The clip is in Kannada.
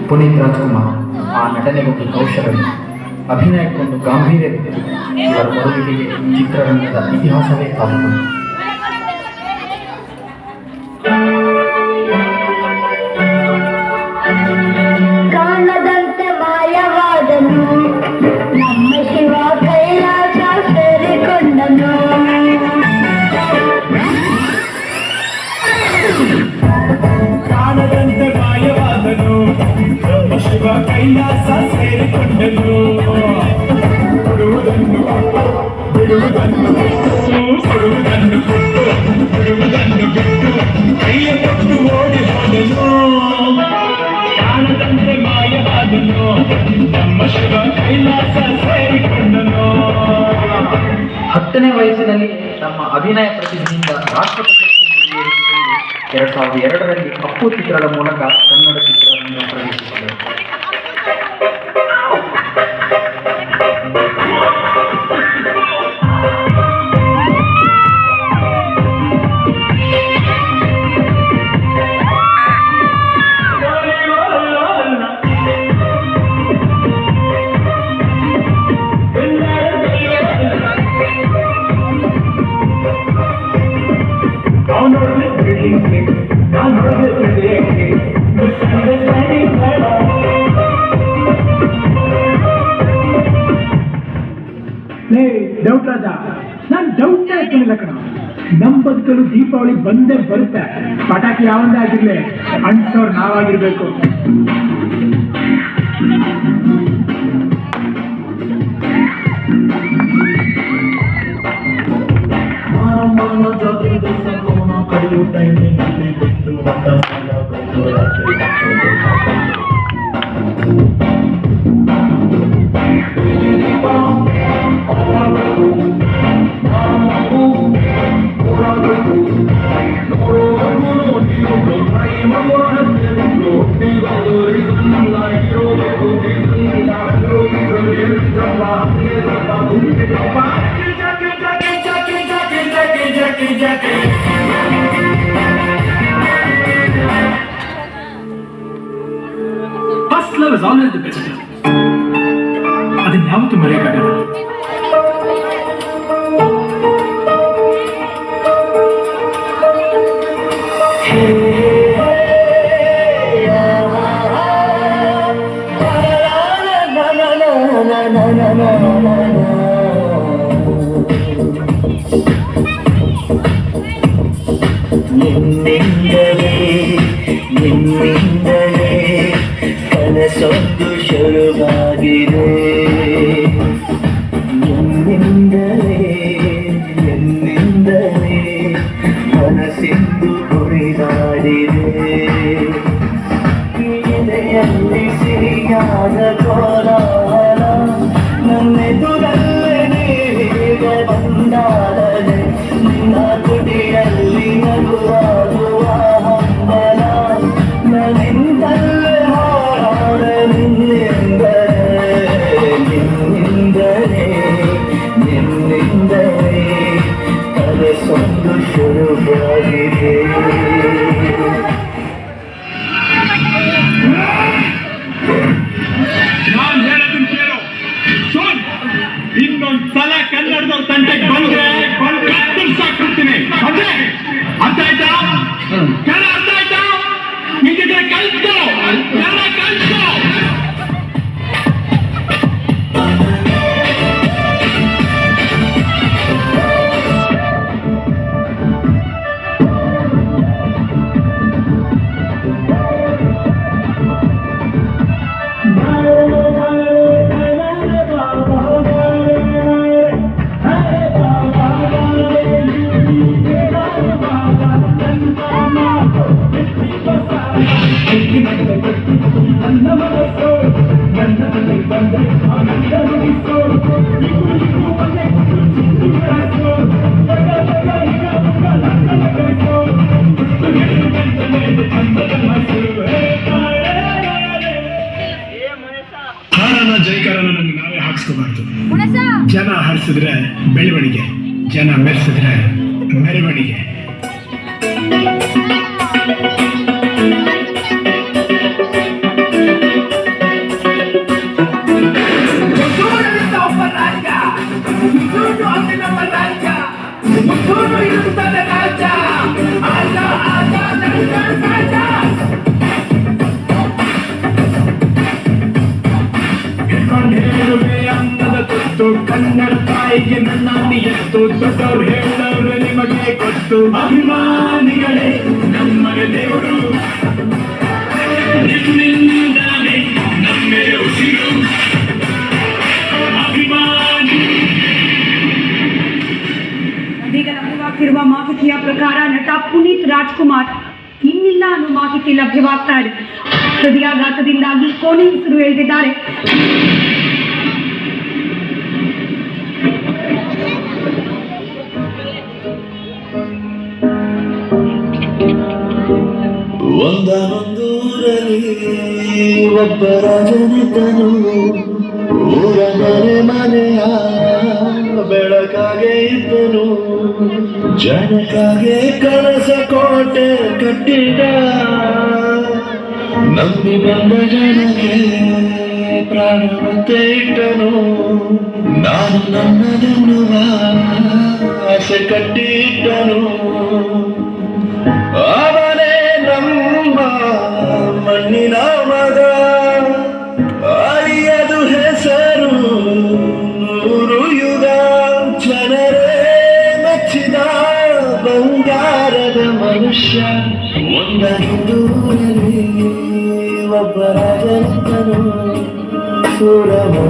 ಪುನೀತ್ ರಾಜ್ಕುಮಾರ್ ಆ ನಟನೆಗೊಂದು ಕೌಶಲ್ಯ, ಅಭಿನಯಕ್ಕೊಂದು ಗಾಂಭೀರ್ಯವಿದೆ. ಇವರ ಬರುವಿಕೆಗೆ ಚಿತ್ರರಂಗದ ಇತಿಹಾಸವೇ ಕಾದು. ಕಾಣದಂತೆ ಮಾಯವಾದನು ನಮ್ಮ ಶಿವ, ಕೈಲಾಸ ಸೇರಿಕೊಂಡನು. ಕಾಣದಂತೆ ಮಾಯವಾದನು ನಮ್ಮ ಶಿವ, ಕೈಲಾಸ ಸೇರಿಕೊಂಡನು. ಕೊಡುವುದನ್ನು ಬಿಡುವುದನ್ನು ಕೊಡುವುದನ್ನು ಬಿಡುವುದನ್ನು ಬಿಟ್ಟು ಕೈಯ ಕೊಟ್ಟು ಓಡಿ ಹೋದನು. ಕಾಣದಂತೆ ಮಾಯವಾದನು ನಮ್ಮ ಶಿವ, ಕೈಲಾಸ ಸೇರಿಕೊಂಡನು. 10ನೇ ವಯಸ್ಸಿನಲ್ಲಿ ತಮ್ಮ ಅಭಿನಯ ಪ್ರತಿಭೆಯಿಂದ ರಾಷ್ಟ್ರ ಪ್ರಶಸ್ತಿ ಮುಡಿಗೇರಿಸಿಕೊಂಡು 2002ರಲ್ಲಿ ಅಪ್ಪು ಚಿತ್ರದ ಮೂಲಕ ಕನ್ನಡ ಚಿತ್ರರಂಗ ಪ್ರವೇಶಿಸಿದರು. ಡೌಟ್ ರಾಜ, ನಾನು ಡೌಟ್ ಹಾಕಿಲ್ಲ ಕಣ. ನಮ್ಮ ಬದುಕಲು ದೀಪಾವಳಿ ಬಂದೇ ಬರುತ್ತೆ. ಪಟಾಕಿ ಯಾವಂದೇ ಆಗಿರ್ಲಿ, ಅಂಟೋರು ನಾವಾಗಿರ್ಬೇಕು. ಕಡಿಯೋ ಟೈಮಿನಲ್ಲಿ ಬಿಟ್ಟು First love is always the best. ಅದನ್ನ ಯಾವತ್ತೂ ಮರೆಯಕ್ಕಾಗಲ್ಲ. ನಿನ್ನಿಂದಲೇ ಕನಸೊಂದು ಶುರುವಾಗಿದೆ. ನಿನ್ನಿಂದಲೇ ಮನಸ್ಸಿಂದು ಕುಣಿದಾಡಿದೆ. ಎದೆಯಲ್ಲಿ ಸಿಹಿಯಾದ ಕೋಲಾಹಲ, ನನ್ನೆದುರಲ್ಲೇ ನೀವೀಗ ಬಂದಾಡದೆ. ನಿನ್ನ ತುಟಿಯಲ್ಲಿ ನಗುವಾಗುವ ಹಂಬಲ, ನನ್ನಿಂದಲೇ ಹಾರಾಡ ನಿನ್ನಿಂದಲೇ ಕನಸೊಂದು ಶುರುವಾಗಿದೆ. ನಾನು ಹೇಳೋದನ್ನ ಕೇಳು. ಇನ್ನೊಂದ್ಸಲ ಕನ್ನಡದವ್ರ ತಂಟೆಗೆ ಬಂದ್ರೆ ಕತ್ತರಿಸಾಕ್ಬಿಡ್ತೀನಿ. ಅರ್ಥ ಆಯ್ತಾ? ಕನ್ನಡ ಅರ್ಥ ಆಯ್ತಾ? ನಿಂತಿದ್ರೆ ಕಲ್ತ್ಕೋ, ಕನ್ನಡ ಕಲ್ತ್ಕೋ. ಜೈಕಾರನ ನಾವೇ ಹಾಕ್ಸ್ಕೋಬಾರ್ದು. ಜನ ಹರಿಸಿದ್ರೆ ಬೆಳವಣಿಗೆ, ಜನ ಮೆರೆಸಿದ್ರೆ ಮೆರವಣಿಗೆ. ಕನ್ನಡ ತಾಯಿಗೆ ನನ್ನ ನಿಯತ್ತು ದೊಡ್ಡವ್ರು ಹೇಳೋರು ನಿಮಗೆ ಗೊತ್ತು ಅಭಿಮಾನಿಗಳೇ ನಮ್ಮನೆ ದೇವರು ನಿಮ್ಮಿಂದಾನೆ ನಮ್ಮೆ ಉಸಿರು ಅಭಿಮಾನಿ. ಇದೀಗ ಲಭ್ಯವಾಗ್ತಿರುವ ಮಾಹಿತಿಯ ಪ್ರಕಾರ ನಟ ಪುನೀತ್ ರಾಜ್ಕುಮಾರ್ ಇನ್ನಿಲ್ಲ ಅನ್ನೋ ಮಾಹಿತಿ ಲಭ್ಯವಾಗ್ತಾ ಇದೆ. ಹೃದಯಾಘಾತದಿಂದಾಗಿ ಕೊನೆ ಉಸಿರು ಎಳೆದಿದ್ದಾರೆ. ಒಂದೊಂದೂರಲ್ಲಿ ಒಬ್ಬ ರಾಜನಿದ್ದನು, ಊರ ಮನೆಯ ಬೆಳಕಾಗೆ ಇದ್ದನು, ಜನಕಾಗೆ ಕನಸ ಕೋಟೆ ಕಟ್ಟಿದ, ನಂಬಿ ಬಂದ ಜನಕ್ಕೆ ಪ್ರಾಣವಂತೆ ಇಟ್ಟನು, ನಾನು ನನ್ನದೆನ್ನುವ ಆಸೆ ಕಟ್ಟಿಟ್ಟನು, ಅವನೇ ನಮ್ಮ ಮಣ್ಣಿನ ಮಗ, ಅಳಿಯದು ಹೆಸರು ನೂರು ಯುಗ, ಜನರೇ ಮೆಚ್ಚಿದ ಬಂಗಾರದ ಮನುಷ್ಯ. ಒಂದೂರಲ್ಲಿ ಒಬ್ಬ ರಾಜನಿದ್ದನು, ಸೂರ